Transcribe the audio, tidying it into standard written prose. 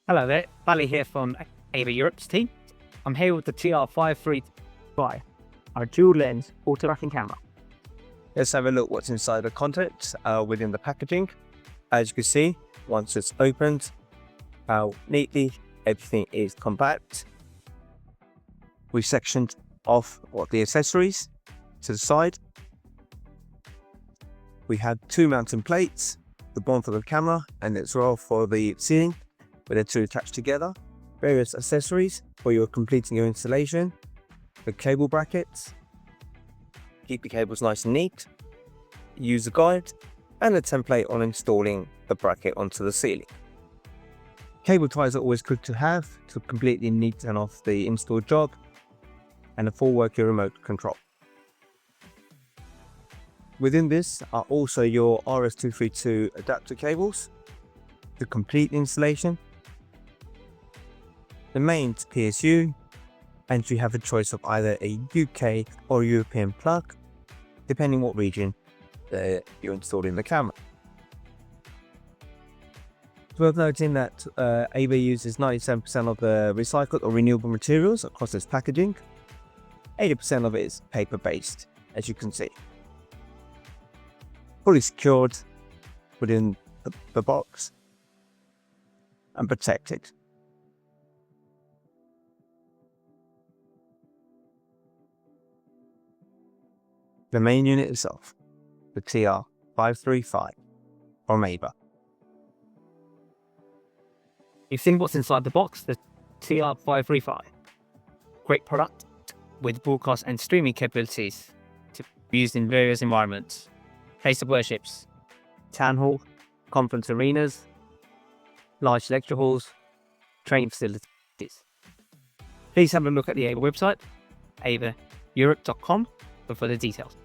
Hello there, Bally here from AVer Europe's team. I'm here with the TR535, our dual lens auto tracking camera. Let's have a look what's inside the contents within the packaging. As you can see, once it's opened, how neatly everything is compact. We've sectioned off the accessories to the side. We have two mounting plates, the one for the camera and as well for the ceiling, with the two attached together. Various accessories for your completing your installation. The cable brackets, keep the cables nice and neat. User guide and a template on installing the bracket onto the ceiling. Cable ties are always good to have to completely neaten off the install job, and a full working remote control. Within this are also your RS232 adapter cables to complete installation, the main PSU, and you have a choice of either a UK or European plug, depending what region you're installing the camera. It's worth noting that AVer uses 97% of the recycled or renewable materials across its packaging. 80% of it is paper-based, as you can see. Fully secured within the box and protected. The main unit itself, the TR535 from AVer. You've seen what's inside the box, the TR535. Great product with broadcast and streaming capabilities to be used in various environments. Place of worships, town hall, conference arenas, large lecture halls, training facilities. Please have a look at the AVer website, AVerEurope.com, for further details.